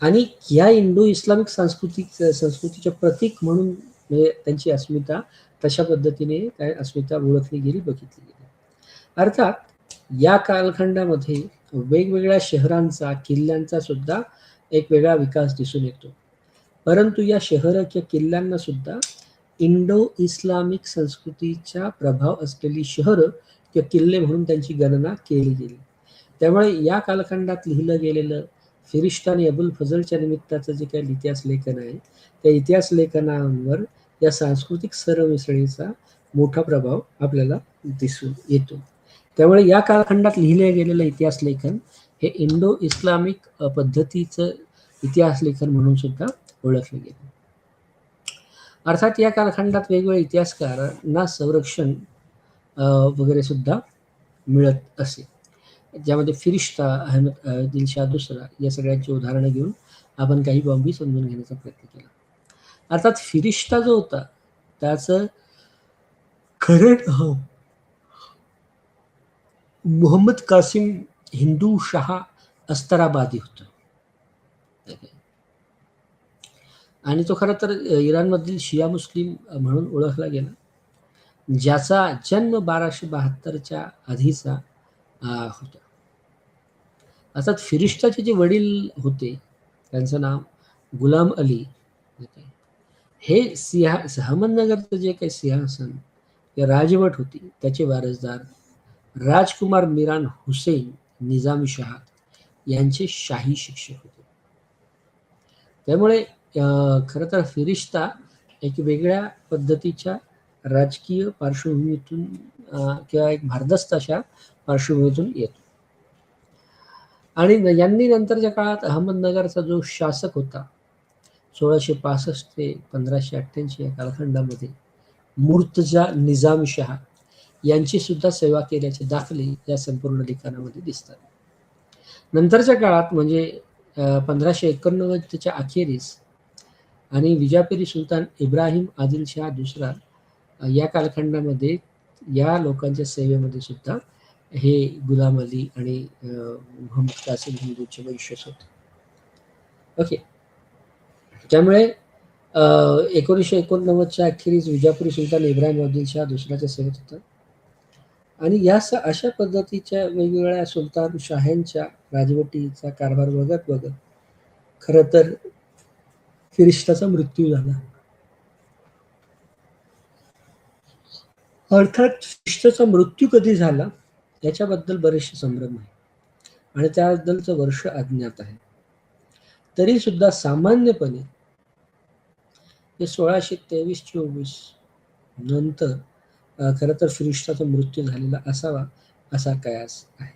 आणि या इंडो इस्लामिक संस्कृतीच्या प्रतीक म्हणून म्हणजे त्यांची अस्मिता तशा पद्धतीने काय अस्मिता ओळखली गेली, बघितली गेली. अर्थात या कालखंडामध्ये वेगवेगळ्या शहरांचा, किल्ल्यांचा सुद्धा एक वेगळा विकास दिसून येतो. परंतु या शहर किंवा किल्ल्यांना सुद्धा इंडो इस्लामिक संस्कृतीचा प्रभाव असलेली शहरं किंवा किल्ले म्हणून त्यांची गणना केली गेली. त्यामुळे या कालखंडात लिहिलं गेलेलं फिरिष्ता आणि अबुल फजलच्या निमित्ताचं जे काही इतिहास लेखन आहे, त्या इतिहास लेखनावर या सांस्कृतिक सरमिसळीचा मोठा प्रभाव आपल्याला दिसून येतो. त्यामुळे या कालखंडात लिहिले गेलेलं इतिहास लेखन हे इंडो इस्लामिक पद्धतीचं इतिहास लेखन म्हणून सुद्धा ओळखलं गेलं. अर्थात या कालखंडात वेगवेगळ्या इतिहासकारांना संरक्षण वगैरे सुद्धा मिळत असे, ज्यामध्ये फिरिष्ता, अहमद दिलशाह दुसरा या सगळ्यांची उदाहरणं घेऊन आपण काही बाबी समजून घेण्याचा प्रयत्न केला. अर्थात फिरिष्ता जो होता त्याचं खरं नाव मोहम्मद कासिम हिंदू शाह अस्तराबादी होतं. आणि तो खरं तर इराणमधील शिया मुस्लिम म्हणून ओळखला गेला, ज्याचा जन्म 1272च्या आधीचा होता. अर्थात फिरिष्ताचे जे वडील होते त्यांचं नाव गुलाम अली, हे अहमदनगरचं जे काही सिंहासन या राजवट होती त्याचे वारसदार राजकुमार मिरान हुसेन निजामी शाह यांचे शाही शिक्षक होते. त्यामुळे खरं तर फिरिष्ता एक वेगळ्या पद्धतीच्या राजकीय पार्श्वभूमीतून किंवा एक भारदस्त अशा पार्श्वभूमीतून येतो. आणि यांनी नंतरच्या काळात अहमदनगरचा जो शासक होता 1665 ते 1588 या कालखंडामध्ये मुर्तजा निजामी शाह यांची सुद्धा सेवा केल्याचे दाखले या संपूर्ण लिखाणामध्ये दिसतात. नंतरच्या काळात म्हणजे 1589च्या अखेरीस आणि विजापुरी सुलतान इब्राहिम आदिलशाह दुसरा या कालखंडामध्ये या लोकांच्या सेवेमध्ये सुद्धा हे गुलाम अली आणि मोहम्मद कासिम हिंदूचे वंशज होते. ओके. त्यामुळे 1989च्या अखेरीस विजापुरी सुलतान इब्राहिम आदिलशाह दुसऱ्याच्या सेवेत होता आणि या अशा पद्धतीच्या वेगवेगळ्या सुलतान शाह्यांच्या राजवटीचा कारभार बघत बघत खरं तर फिरिष्ताचा मृत्यू झाला. अर्थात फिरिष्ताचा मृत्यू कधी झाला याच्याबद्दल बरेचसे संभ्रम आहे आणि त्याबद्दलचं वर्ष अज्ञात आहे. तरी सुद्धा सामान्यपणे 1623-24 नंतर खरं तर फिरिष्ताचा मृत्यू झालेला असावा असा कयास आहे.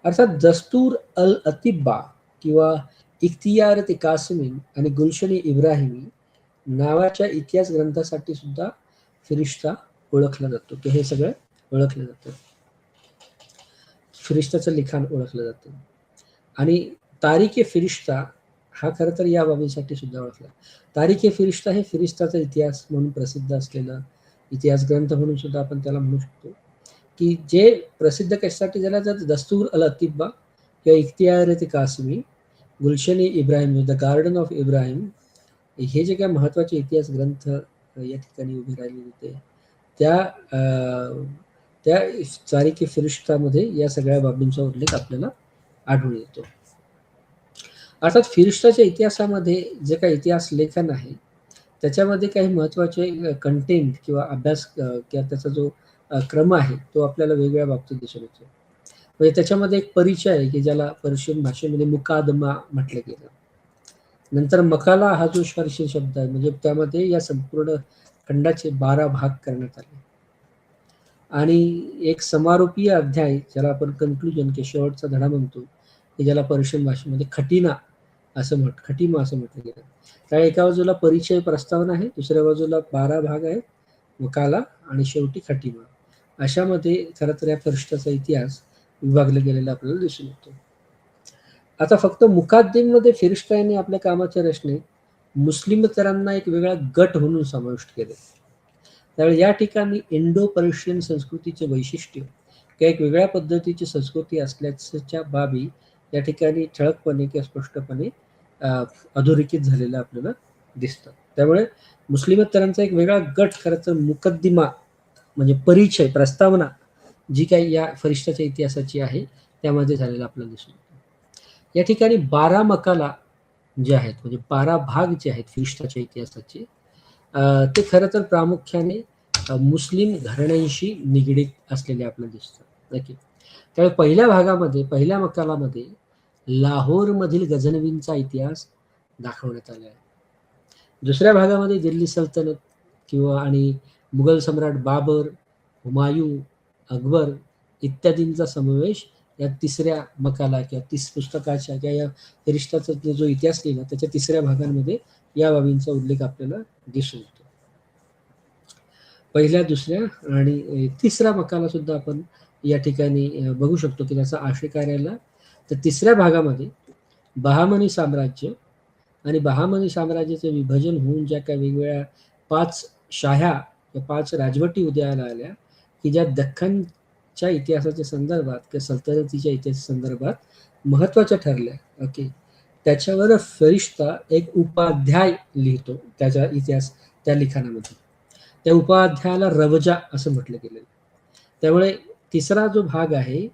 अर्थात दस्तूर अल अतिब्बा किंवा इख्तियारत कासिमीन आणि गुलशनी इब्राहिमी नावाच्या इतिहास ग्रंथासाठी सुद्धा फिरिष्ता ओळखला जातो, की हे सगळं ओळखलं जातं. फिरिष्ताचं लिखाण ओळखलं जातं. आणि तारीख-ए-फिरिश्ता हा खरं तर या बाबीसाठी सुद्धा ओळखला. तारीख-ए-फिरिश्ता हे फिरिस्ताचा इतिहास म्हणून प्रसिद्ध असलेला इतिहास ग्रंथ म्हणून सुद्धा आपण त्याला म्हणू शकतो, की जे प्रसिद्ध कशासाठी झाला तर दस्तूर अल-अतिब्बा किंवा इख्तियार-ए-कासमी, गुलशन-ए-इब्राहिम, द गार्डन ऑफ इब्राहिम हे जे काही महत्त्वाचे इतिहास ग्रंथ या ठिकाणी उभे राहिले होते, त्या त्या तारीख-ए-फिरिश्तामध्ये या सगळ्या बाबींचा उल्लेख आपल्याला आढळून येतो. अर्थात फिरिश्ताच्या इतिहासामध्ये जे काही इतिहास लेखन आहे, त्याच्यामध्ये काही महत्त्वाचे कंटेंट किंवा अभ्यास किंवा त्याचा जो क्रम आहे, तो आपल्याला वेगवेगळ्या बाबतीत दिसून येतो. म्हणजे त्याच्यामध्ये एक परिचय आहे, की ज्याला पर्शियन भाषेमध्ये मुकादमा म्हटलं गेलं. नंतर मकाला हा जो पर्शियन शब्द आहे, म्हणजे त्यामध्ये या संपूर्ण खंडाचे 12 भाग करण्यात आले. आणि एक समारोपीय अध्याय ज्याला आपण कन्क्लुजन किंवा शेवटचा धडा म्हणतो, की ज्याला पर्शियन भाषेमध्ये खटिमा असं म्हटलं गेलं. त्यावेळी एका बाजूला परिचय प्रस्तावना आहे, दुसऱ्या बाजूला 12 भाग आहेत, मकाला आणि शेवटी खटिमा. अशामध्ये खरं तर या परिशिष्टाचा इतिहास विभागला गेलेला आपल्याला दिसून येतो. आता फक्त मुकाद्दिममध्ये फिरिश्ता यांनी आपल्या कामाचे रचने मुस्लिमेतरांना एक वेगळा गट म्हणून समाविष्ट केले. त्यावेळी या ठिकाणी इंडो पर्शियन संस्कृतीचे वैशिष्ट्य किंवा एक वेगळ्या पद्धतीची संस्कृती असल्याच्या बाबी या ठिकाणी ठळकपणे किंवा स्पष्टपणे अधोरेखित झालेलं आपल्याला दिसतं. त्यामुळे मुस्लिमेतरांचा एक वेगळा गट खरं तर मुकद्दिमा म्हणजे परिचय प्रस्तावना जी काही या फरिश्ताच्या इतिहासाची आहे त्यामध्ये झालेला आपल्याला दिसून येतो. या ठिकाणी 12 मकाला जे आहेत म्हणजे 12 भाग जे आहेत फिरिश्ताच्या इतिहासाचे ते खरं तर प्रामुख्याने मुस्लिम घराण्यांशी निगडीत असलेले आपल्याला दिसतात. ओके. त्यामुळे पहिल्या मकालामध्ये लाहोरमधील गझनवींचा इतिहास दाखवण्यात आला आहे. दुसऱ्या भागामध्ये दिल्ली सल्तनत किंवा आणि मुघल सम्राट बाबर, हुमायूं, अकबर इत्यादींचा समावेश या तिसऱ्या मकाला किंवा 30 पुस्तकाच्या किंवा या फिरिश्ताचा जो इतिहास लिहिला त्याच्या तिसऱ्या भागांमध्ये या बाबींचा उल्लेख आपल्याला दिसून येतो. पहिल्या, दुसऱ्या आणि तिसरा मकाला सुद्धा आपण या ठिकाणी बघू शकतो, की त्याचा आशय राहिला तर तिसऱ्या भागामध्ये बहामनी साम्राज्य आणि बहामनी साम्राज्याचे विभाजन होऊन ज्या काही वेगवेगळ्या 5 शाह्या किंवा 5 राजवटी उदयाला आल्या, की ज्या दख्खनच्या इतिहासाच्या संदर्भात किंवा सल्तनतीच्या इतिहासासंदर्भात महत्त्वाच्या ठरल्या. ओके. त्याच्यावर फरिश्ता एक उपाध्याय लिहितो त्याच्या इतिहास त्या लिखाणामध्ये. त्या उपाध्यायाला रवजा असं म्हटलं गेलेलं. त्यामुळे तिसरा जो भाग आहे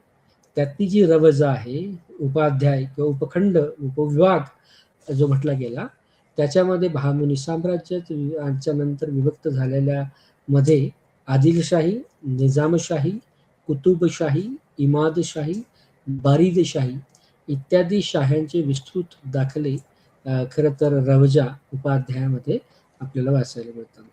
त्यातली जी रवजा आहे, उपाध्याय किंवा उपखंड, उपविभाग जो म्हटला गेला, त्याच्यामध्ये बहामनी साम्राज्याच्या नंतर विभक्त झालेल्या मध्ये आदिलशाही, निजामशाही, कुतुबशाही, इमादशाही, बारिदशाही इत्यादी शाह्यांचे विस्तृत दाखले खरं तर रवजा उपाध्यायामध्ये आपल्याला वाचायला मिळतात.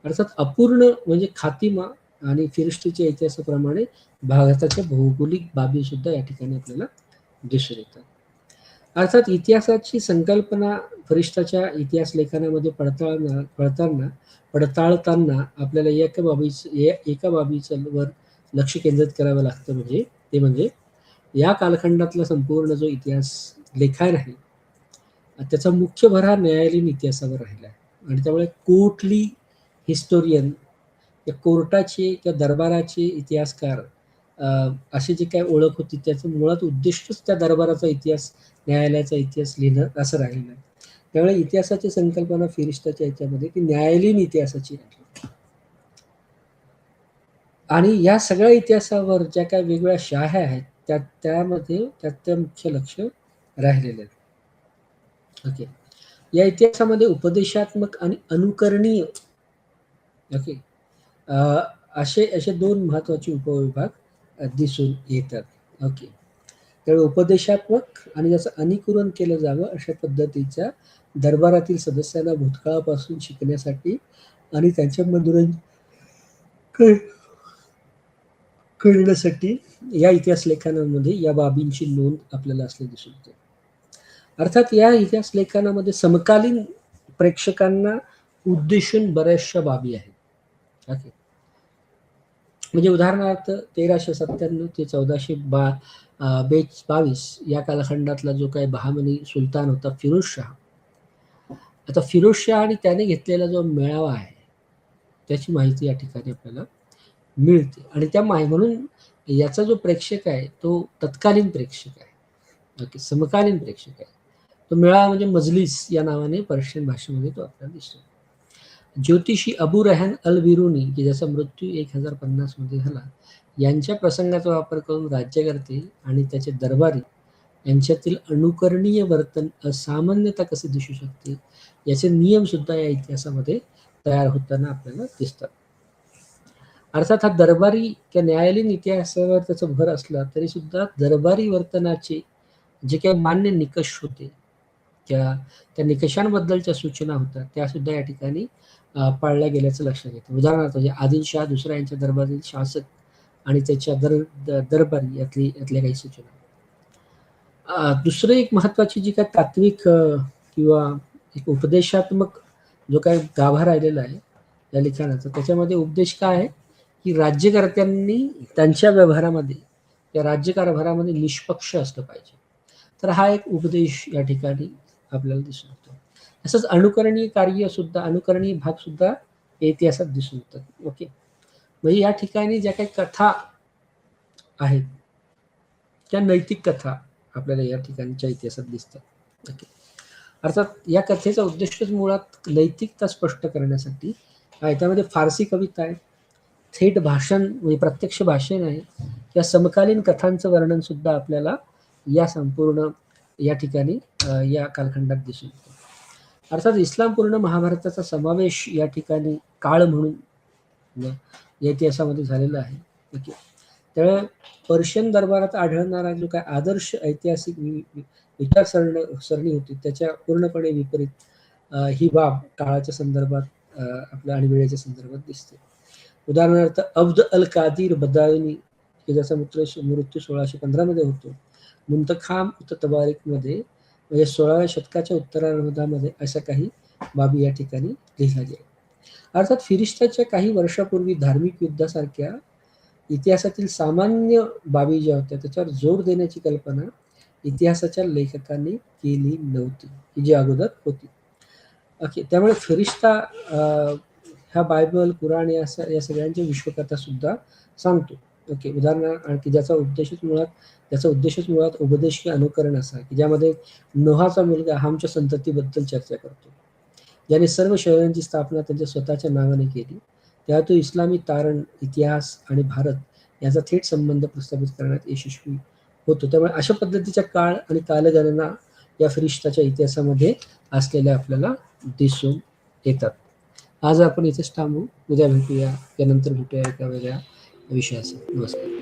अर्थात अपूर्ण म्हणजे खातिमा आणि फिरिश्तीच्या इतिहासाप्रमाणे भारताच्या भौगोलिक बाबी सुद्धा या ठिकाणी आपल्याला दिसून येतात. अर्थात इतिहासाची संकल्पना फरिश्ताच्या इतिहास लेखनामध्ये पडताळताना आपल्याला एका बाबीवर लक्ष केंद्रित करावं लागतं, म्हणजे या कालखंडातला संपूर्ण जो इतिहास लेखन आहे त्याचा मुख्य भर हा न्यायालयीन इतिहासावर राहिला आहे. आणि त्यामुळे कोर्टली हिस्टोरियन या कोर्टाचे किंवा दरबाराचे इतिहासकार अशी जी काय ओळख होती त्याचं मुळात उद्दिष्टच त्या दरबाराचा इतिहास, न्यायालयाचा इतिहास लिहिणं असं राहिलेलं आहे. त्यामुळे इतिहासाची संकल्पना फिरिश्ताच्या याच्यामध्ये ती न्यायालयीन इतिहासाची राहिली. आणि या सगळ्या इतिहासावर ज्या काही वेगवेगळ्या शाह्या आहेत त्यामध्ये त्याचं मुख्य लक्ष राहिलेलं आहे. ओके. या इतिहासामध्ये उपदेशात्मक आणि अनुकरणीय ओके असे 2 महत्त्वाचे उपविभाग दिसून येतात. ओके. त्यामुळे उपदेशात्मक आणि ज्याचं अनुकरण केलं जावं अशा पद्धतीच्या दरबारातील सदस्यांना भूतकाळापासून शिकण्यासाठी आणि त्यांच्या मनोरंजन करण्यासाठी या इतिहास लेखनामध्ये या बाबींची नोंद आपल्याला असले दिसून येते. अर्थात या इतिहास लेखनामध्ये समकालीन प्रेक्षकांना उद्देशून बऱ्याचशा बाबी आहेत. ओके. म्हणजे उदाहरणार्थ 1397 ते 22 या कालखंडातला जो काही बहामनी सुलतान होता फिरोजशाह. आता फिरोजशाह आणि त्याने घेतलेला जो मेळावा आहे, त्याची माहिती या ठिकाणी आपल्याला मिळते आणि त्या म्हणून याचा जो प्रेक्षक आहे, तो तत्कालीन प्रेक्षक आहे. ओके, समकालीन प्रेक्षक आहे. तो मेळावा म्हणजे मजलिस या नावाने पर्शियन भाषेमध्ये तो आपल्याला दिसतो. ज्योतिषी अबू रेहान अल बिरुनी, की ज्याचा मृत्यू 1050 मध्ये झाला, यांच्या प्रसंगाचा वापर करून राज्यकर्ते आणि त्याचे दरबारी यांच्यातील अनुकरणीय वर्तन असामान्यता कसे दिसू शकते, याचे नियम सुद्धा या इतिहासामध्ये तयार होताना आपल्याला दिसतात. अर्थात हा दरबारी किंवा न्यायालयीन इतिहासावर त्याचा भर असला तरी सुद्धा दरबारी वर्तनाचे जे काही मान्य निकष होते, त्या निकषांबद्दलच्या सूचना होत्या, त्या सुद्धा या ठिकाणी पाळल्या गेल्याचं लक्षात येतं. उदाहरणार्थ म्हणजे आदिलशाह दुसरा यांच्या दरबारी शासक आणि त्याच्या दरबारी यातल्या काही सूचना. दुसरं एक महत्वाची जी काही तात्विक किंवा एक उपदेशात्मक जो काही गाभा राहिलेला आहे या लिखाणाचा, त्याच्यामध्ये उपदेश काय आहे की राज्यकर्त्यांनी त्यांच्या व्यवहारामध्ये या राज्यकारभारामध्ये निष्पक्ष असलं पाहिजे. तर हा एक उपदेश या ठिकाणी आपल्याला दिसून येतो. तसंच अनुकरणीय भाग सुद्धा इतिहासात दिसून येतात. ओके, म्हणजे या ठिकाणी ज्या काही कथा आहेत त्या नैतिक कथा आपल्याला या ठिकाणच्या इतिहासात दिसतात. ओके, अर्थात या कथेचा उद्देशच मुळात नैतिकता स्पष्ट करण्यासाठी आहे. त्यामध्ये फारसी कविता आहे, थेट भाषण म्हणजे प्रत्यक्ष भाषण आहे, या समकालीन कथांचं वर्णन सुद्धा आपल्याला या संपूर्ण या ठिकाणी या कालखंडात दिसून येतं. अर्थात इस्लाम पूर्ण महाभारताचा समावेश या ठिकाणी काळ म्हणून या इतिहासामध्ये झालेला आहे. ओके, त्यामुळे पर्शियन दरबारात आढळणारा जो काय आदर्श ऐतिहासिक विचारसरणी होती त्याच्या पूर्णपणे विपरीत ही बाब काळाच्या संदर्भात आपल्या आणि वेळेच्या संदर्भात दिसते. उदाहरणार्थ अब्द अल कादिर बदायुनी, की ज्याचा मृत्यू 1615 मध्ये होतो, मुंतखाम तबारिक मध्ये म्हणजे 16व्या शतकाच्या उत्तरार्धामध्ये अशा काही बाबी या ठिकाणी लिहिल्या गेल्या. अर्थात फिरिष्ताच्या काही वर्षापूर्वी धार्मिक युद्धासारख्या इतिहासातील सामान्य बाबी ज्या होत्या त्याच्यावर जोर देण्याची कल्पना इतिहासाच्या लेखकांनी केली नव्हती, की जी अगोदर होती. ओके, त्यामुळे फिरिष्ता ह्या बायबल, कुराण या सगळ्यांची विश्वकथा सुद्धा सांगतो. ओके, उदाहरण की ज्याचा उद्देशच मुळात उपदेश किंवा अनुकरण असा, की ज्यामध्ये नोहाचा मुलगा हामच्या संततीबद्दल चर्चा करतो, ज्याने सर्व शहरांची स्थापना त्यांच्या स्वतःच्या नावाने केली. तेव्हा तो इस्लामी तारण, इतिहास आणि भारत याचा थेट संबंध प्रस्थापित करण्यात यशस्वी होतो. त्यामुळे अशा पद्धतीच्या काळ आणि कालगणना या फिरिष्ताच्या इतिहासामध्ये असलेल्या आपल्याला दिसून येतात. आज आपण इथेच थांबू. उद्या भेटूया, त्यानंतर भेटूया एका वेगळ्या विषयासह. नमस्कार.